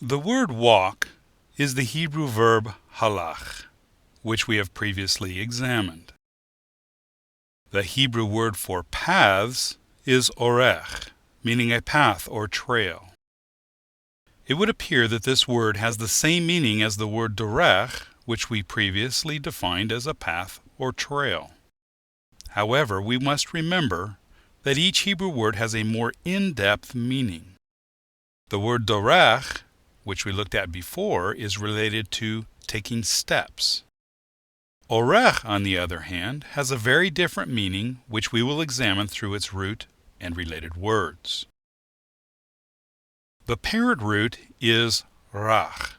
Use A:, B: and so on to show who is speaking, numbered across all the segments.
A: The word walk is the Hebrew verb halach, which we have previously examined. The Hebrew word for paths is orech, meaning a path or trail. It would appear that this word has the same meaning as the word derech, which we previously defined as a path or trail. However, we must remember that each Hebrew word has a more in-depth meaning. The word derech, which we looked at before, is related to taking steps. Orech, on the other hand, has a very different meaning, which we will examine through its root and related words. The parent root is rach,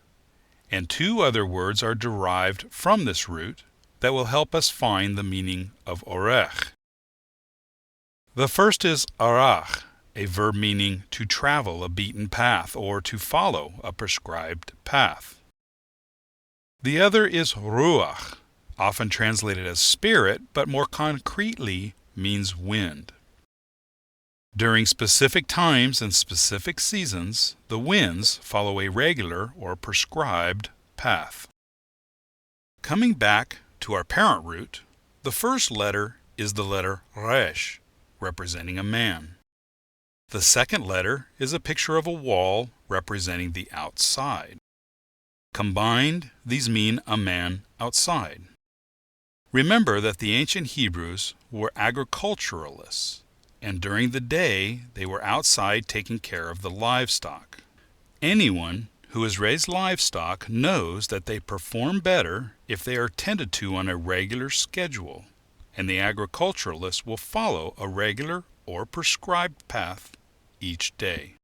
A: and two other words are derived from this root that will help us find the meaning of orech. The first is arach, a verb meaning to travel a beaten path or to follow a prescribed path. The other is ruach, often translated as spirit, but more concretely means wind. During specific times and specific seasons, the winds follow a regular or prescribed path. Coming back to our parent root, the first letter is the letter resh, representing a man. The second letter is a picture of a wall representing the outside. Combined, these mean a man outside. Remember that the ancient Hebrews were agriculturalists, and during the day they were outside taking care of the livestock. Anyone who has raised livestock knows that they perform better if they are tended to on a regular schedule, and the agriculturalist will follow a regular or prescribed path each day.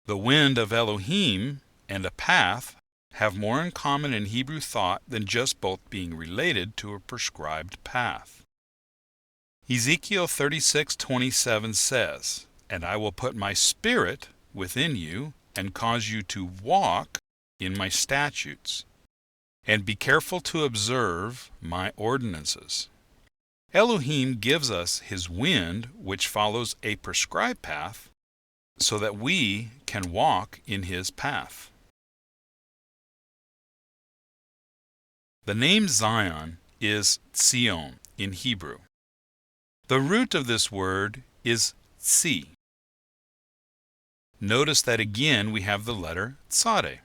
A: The wind of Elohiym and a path have more in common in Hebrew thought than just both being related to a prescribed path. Ezekiel 36:27 says, "And I will put my spirit within you and cause you to walk in my statutes, and be careful to observe my ordinances." Elohim gives us his wind, which follows a prescribed path, so that we can walk in his path. The name Tsiyon is Tsiyon in Hebrew. The root of this word is tsiy. Notice that again we have the letter tsade.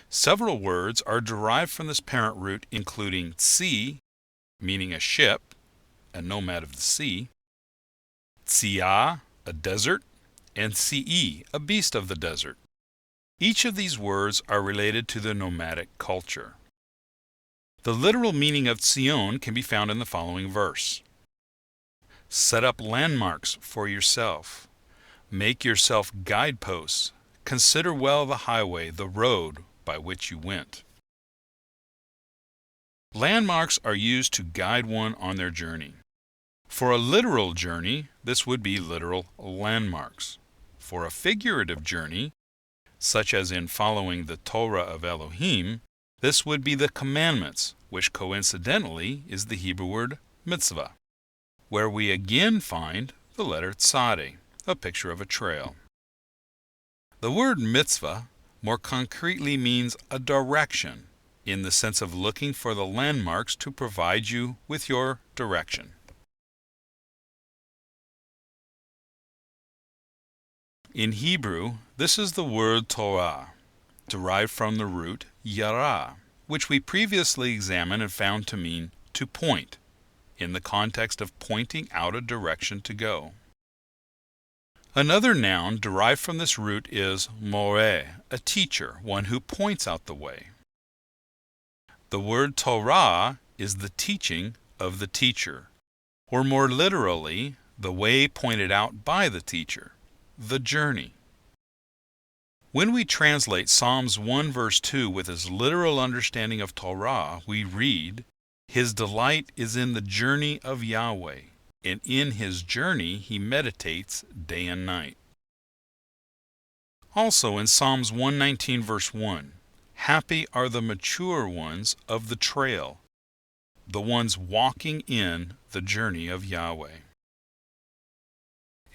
A: Several words are derived from this parent root, including tsiy, meaning a ship, a nomad of the sea, tsiyah, a desert, and tsiyiy, a beast of the desert. Each of these words are related to the nomadic culture. The literal meaning of Tsiyon can be found in the following verse. Set up landmarks for yourself. Make yourself guideposts. Consider well the highway, the road by which you went. Landmarks are used to guide one on their journey. For a literal journey, this would be literal landmarks. For a figurative journey, such as in following the Torah of Elohiym, this would be the commandments, which coincidentally is the Hebrew word mitsvah, where we again find the letter tsade, a picture of a trail. The word mitsvah more concretely means a direction, in the sense of looking for the landmarks to provide you with your direction. In Hebrew, this is the word Torah, derived from the root yarah, which we previously examined and found to mean to point, in the context of pointing out a direction to go. Another noun derived from this root is moreh, a teacher, one who points out the way. The word Torah is the teaching of the teacher, or more literally, the way pointed out by the teacher, the journey. When we translate Psalms 1 verse 2 with its literal understanding of Torah, we read, "His delight is in the journey of Yahweh, and in his journey he meditates day and night." Also in Psalms 119 verse 1, "Happy are the mature ones of the trail, the ones walking in the journey of Yahweh."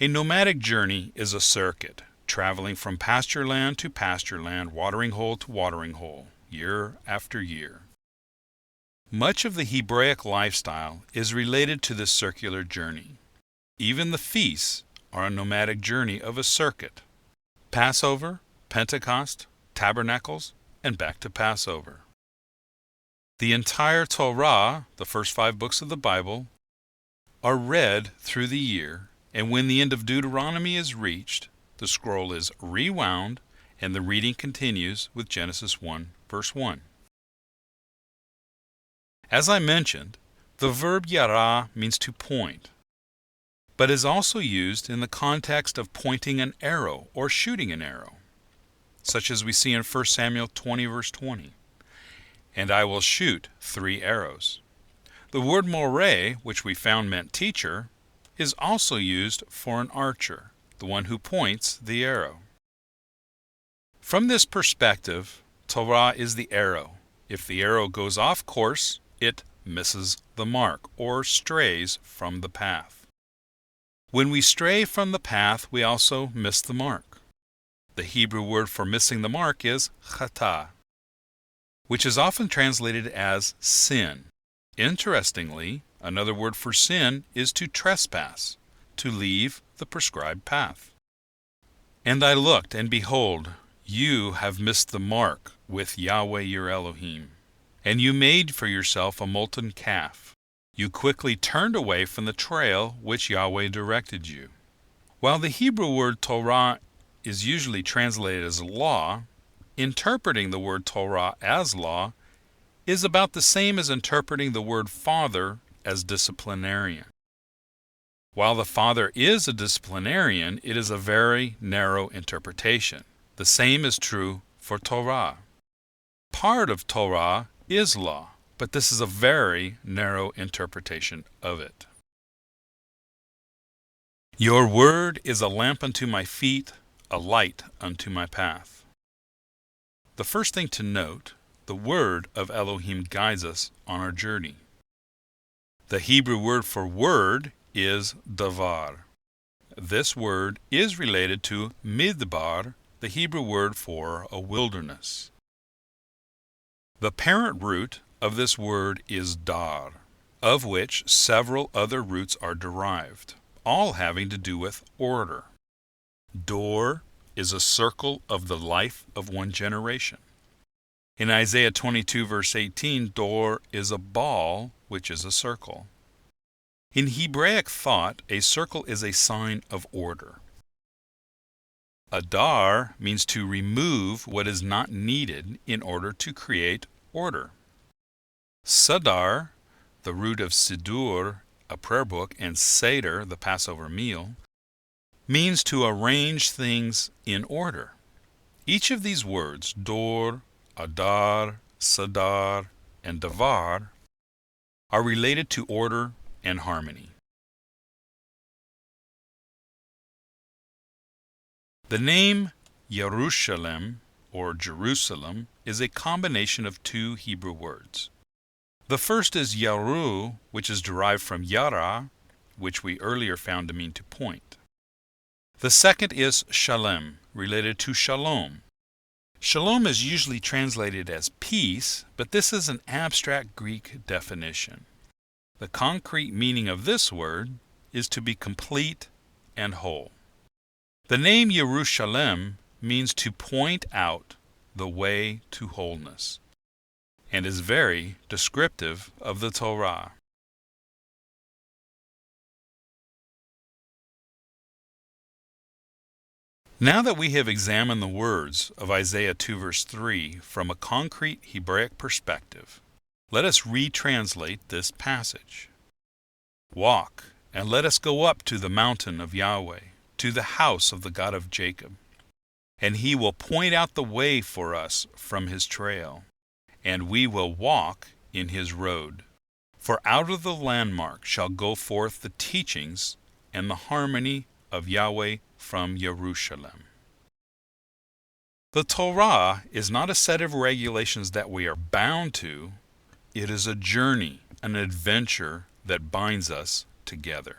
A: A nomadic journey is a circuit, traveling from pasture land to pasture land, watering hole to watering hole, year after year. Much of the Hebraic lifestyle is related to this circular journey. Even the feasts are a nomadic journey of a circuit. Passover, Pentecost, Tabernacles, and back to Passover. The entire Torah, the first 5 books of the Bible, are read through the year, and when the end of Deuteronomy is reached, the scroll is rewound and the reading continues with Genesis 1, verse 1. As I mentioned, the verb yara means to point, but is also used in the context of pointing an arrow or shooting an arrow, such as we see in 1 Samuel 20, verse 20. And I will shoot 3 arrows. The word moreh, which we found meant teacher, is also used for an archer, the one who points the arrow. From this perspective, Torah is the arrow. If the arrow goes off course, it misses the mark or strays from the path. When we stray from the path, we also miss the mark. The Hebrew word for missing the mark is chata, which is often translated as sin. Interestingly, another word for sin is to trespass, to leave the prescribed path. And I looked, and behold, you have missed the mark with Yahweh your Elohiym, and you made for yourself a molten calf. You quickly turned away from the trail which Yahweh directed you. While the Hebrew word Torah is usually translated as law, interpreting the word Torah as law is about the same as interpreting the word father as disciplinarian. While the father is a disciplinarian, it is a very narrow interpretation. The same is true for Torah. Part of Torah is law, but this is a very narrow interpretation of it. Your word is a lamp unto my feet, a light unto my path. The first thing to note, the word of Elohim guides us on our journey. The Hebrew word for word is davar. This word is related to midbar, the Hebrew word for a wilderness. The parent root of this word is dar, of which several other roots are derived, all having to do with order. Dor is a circle of the life of one generation. In Isaiah 22, verse 18, Dor is a ball, which is a circle. In Hebraic thought, a circle is a sign of order. Adar means to remove what is not needed in order to create order. Sadar, the root of Siddur, a prayer book, and Seder, the Passover meal, means to arrange things in order. Each of these words, Dor, Adar, Sadar, and Davar, are related to order and harmony. The name Yerushalem, or Jerusalem, is a combination of 2 Hebrew words. The first is Yaru, which is derived from Yara, which we earlier found to mean to point. The second is Shalem, related to Shalom. Shalom is usually translated as peace, but this is an abstract Greek definition. The concrete meaning of this word is to be complete and whole. The name Yerushalem means to point out the way to wholeness, and is very descriptive of the Torah. Now that we have examined the words of Isaiah 2 verse 3 from a concrete Hebraic perspective, let us retranslate this passage. Walk, and let us go up to the mountain of Yahweh, to the house of the God of Jacob. And he will point out the way for us from his trail, and we will walk in his road. For out of the landmark shall go forth the teachings and the harmony of Yahweh from Jerusalem. The Torah is not a set of regulations that we are bound to. It is a journey, an adventure that binds us together.